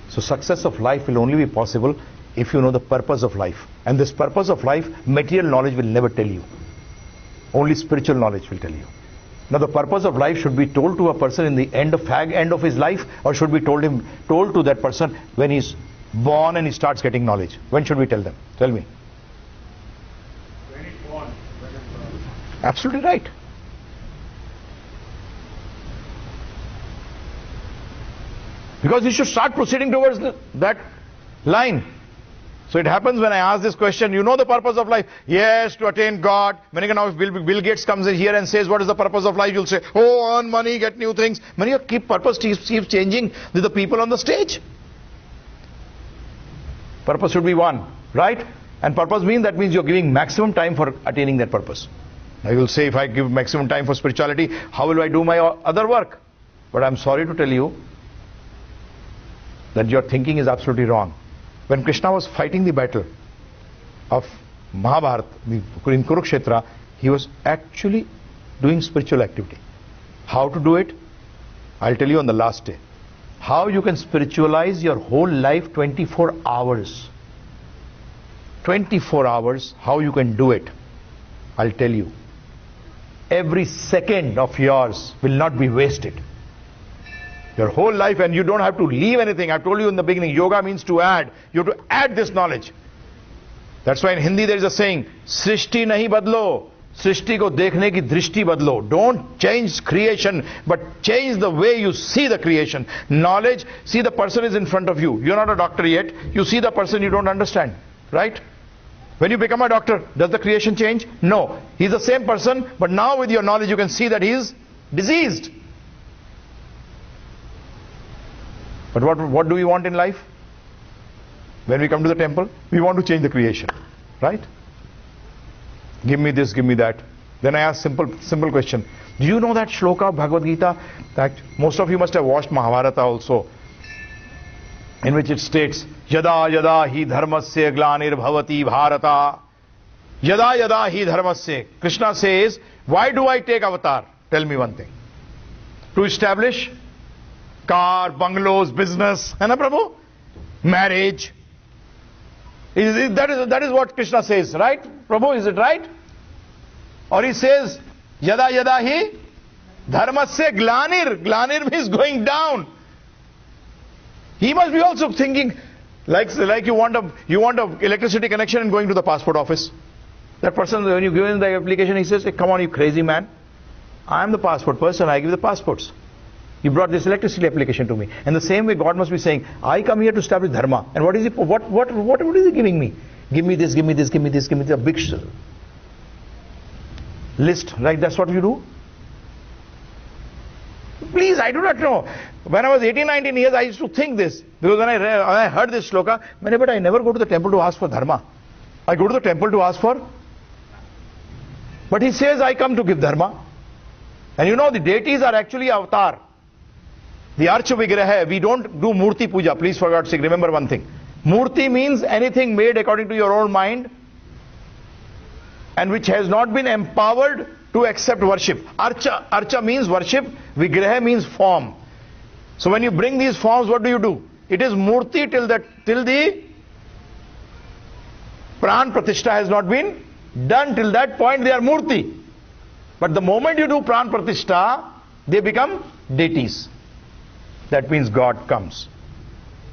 So success of life will only be possible if you know the purpose of life. And this purpose of life, material knowledge will never tell you. Only spiritual knowledge will tell you. Now the purpose of life should be told to a person in the end of his life, or should be told to that person when he's born and he starts getting knowledge. When should we tell them? Tell me. When it's born. Absolutely right. Because you should start proceeding towards that line. So it happens when I ask this question, you know the purpose of life? Yes, to attain God. When now if Bill Gates comes in here and says, what is the purpose of life? You'll say, oh, earn money, get new things. Many of purpose keeps changing with the people on the stage. Purpose should be one, right? And purpose means, that means you're giving maximum time for attaining that purpose. Now you'll say, if I give maximum time for spirituality, how will I do my other work? But I'm sorry to tell you that your thinking is absolutely wrong. When Krishna was fighting the battle of Mahabharata in Kurukshetra, he was actually doing spiritual activity. How to do it? I'll tell you on the last day. How you can spiritualize your whole life 24 hours. 24 hours, how you can do it? I'll tell you. Every second of yours will not be wasted. Your whole life, and you don't have to leave anything. I told you in the beginning, yoga means to add. You have to add this knowledge. That's why in Hindi there is a saying, Srishti nahi badlo. Srishti ko dekhne ki drishti badlo. Don't change creation, but change the way you see the creation. Knowledge, see the person is in front of you. You're not a doctor yet. You see the person you don't understand. Right? When you become a doctor, does the creation change? No. He's the same person, but now with your knowledge you can see that he is diseased. But what do we want in life? When we come to the temple, we want to change the creation. Right? Give me this, give me that. Then I ask simple question. Do you know that shloka of Bhagavad Gita? That most of you must have watched Mahabharata also, in which it states, Yada yada hi dharmasya glanir bhavati bharata. Yada yada hi dharmasya. Krishna says, why do I take avatar? Tell me one thing. To establish car, bungalows, business, hai na Prabhu? Marriage. That is what Krishna says, right? Prabhu, is it right? Or he says, Yada yada hi dharmasya glanir. Glanir means going down. He must be also thinking, like you want a electricity connection and going to the passport office. That person, when you give him the application, he says, hey, come on, you crazy man. I am the passport person, I give the passports. You brought this electricity application to me. And the same way God must be saying, I come here to establish dharma. And what is he giving me? Give me this, give me this, give me this, give me this. A big list, right? That's what you do? Please, I do not know. When I was 18, 19 years, I used to think this. Because when I heard this shloka, but I never go to the temple to ask for dharma. I go to the temple to ask for. But he says, I come to give dharma. And you know, the deities are actually avatar. The Archa Vigraha, we don't do Murti Puja. Please, for God's sake, remember one thing. Murti means anything made according to your own mind and which has not been empowered to accept worship. Archa means worship, Vigraha means form. So when you bring these forms, what do? It is Murti till the Pran Pratishtha has not been done. Till that point they are Murti. But the moment you do Pran Pratishtha, they become deities. That means God comes.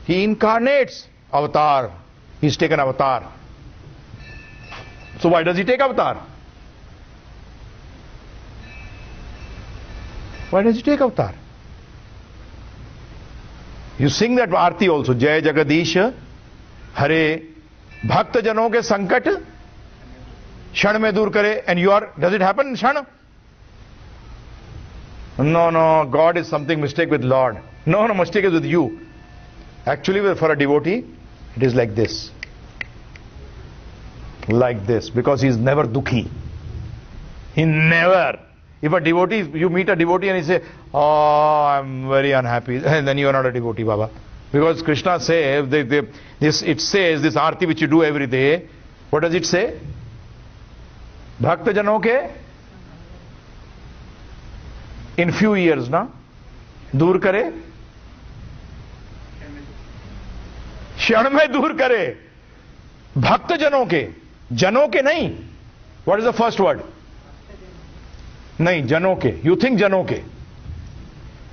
He incarnates, avatar. He's taken avatar. So why does he take avatar? Why does he take avatar? You sing that Aarti also. Jai Jagadish Hare. Bhakta Jano ke sankat Shan mein dur kare. And you are, does it happen in Shan? No, God is something mistake with Lord. No, mistake is with you. Actually, for a devotee, it is like this. Like this. Because he is never dukhi. He never. If a devotee, you meet a devotee and he say, oh, I'm very unhappy, and then you are not a devotee, Baba. Because Krishna says, it says, this Aarti which you do every day, what does it say? Bhakta Jano ke in few years, na? Dur kare? Shan mein dur kare. Bhakta Jano ke nahi. What is the first word? Nahi, Jano ke. You think Jano ke.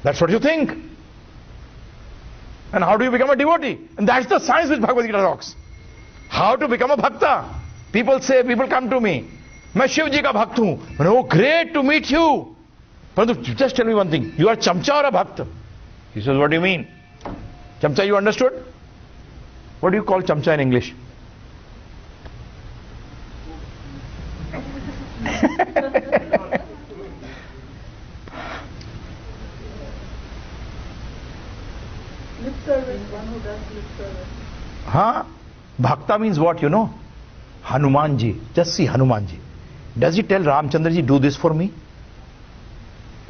That's what you think. And how do you become a devotee? And that's the science which Bhagavad Gita talks. How to become a bhakta. People come to me. मैं शिव जी का भक्त हूं. Oh, great to meet you. But just tell me one thing. You are chamcha or a bhakt? He says, what do you mean? Chamcha, you understood? What do you call chamcha in English? Lip service, one who does lip service. Huh? Bhakta means what, you know? Hanumanji. Just see Hanumanji. Does he tell Ramchandraji, do this for me?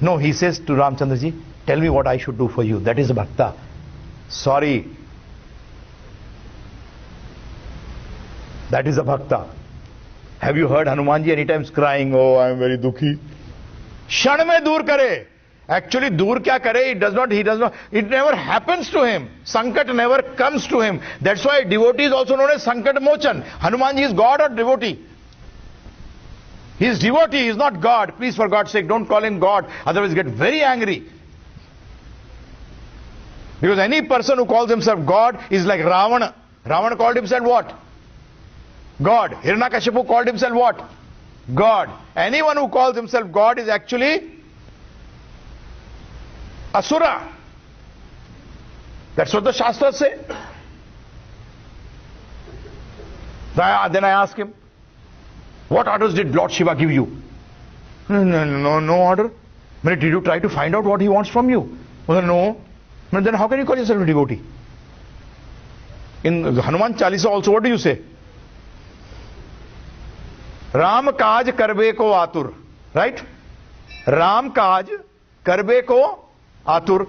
No, he says to Ramchandraji, tell me what I should do for you. That is a bhakta. Sorry. That is a bhakta. Have you heard Hanumanji anytime crying, oh, I am very dukhi? Shan mein dur kare. Actually, dur kya kare? He does not, it never happens to him. Sankat never comes to him. That's why devotee is also known as Sankat Mochan. Hanumanji is God or devotee? He is devotee, he is not God. Please, for God's sake, don't call him God. Otherwise, get very angry. Because any person who calls himself God is like Ravana. Ravana called himself what? God. Hiranyakashipu called himself what? God. Anyone who calls himself God is actually Asura. That's what the Shastras say. Then I ask him, what orders did Lord Shiva give you? No order. Did you try to find out what he wants from you? No. Then how can you call yourself a devotee? In Hanuman Chalisa also, what do you say? Ram kaj karbe ko atur. Right? Ram kaj karbe ko atur.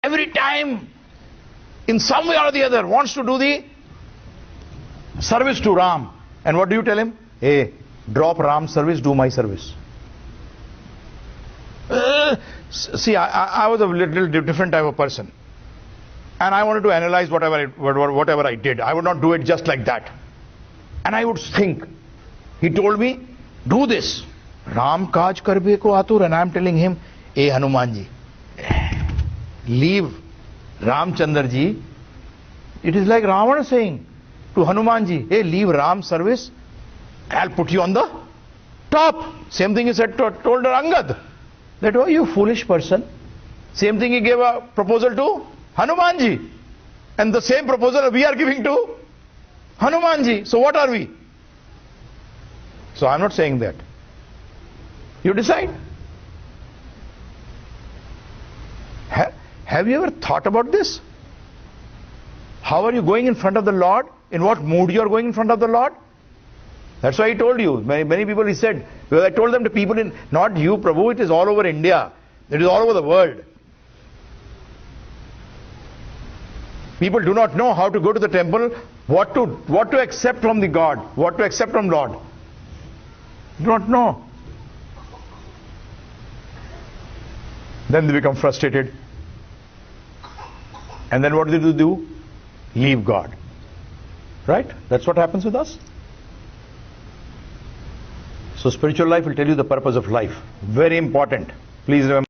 Every time, in some way or the other, wants to do the service to Ram. And what do you tell him? Hey, drop Ram's service, do my service. See, I was a little different type of person. And I wanted to analyze whatever I did. I would not do it just like that. And I would think. He told me, do this. Ram kaj karbe ko atur. And I am telling him, hey Hanumanji, leave Ramchandraji. It is like Ravana saying to Hanumanji, hey, leave Ram's service. I'll put you on the top. Same thing he said told Angad. That, oh, you foolish person. Same thing he gave a proposal to Hanumanji. And the same proposal we are giving to Hanumanji. So what are we? So I'm not saying that. You decide. Have you ever thought about this? How are you going in front of the Lord? In what mood you are going in front of the Lord? That's why I told you. Many people, he said, because I told them to people in, not you, Prabhu, it is all over India. It is all over the world. People do not know how to go to the temple, what to accept from the God, what to accept from Lord. Do not know. Then they become frustrated. And then what do they do? Leave God. Right? That's what happens with us. So spiritual life will tell you the purpose of life. Very important. Please remember.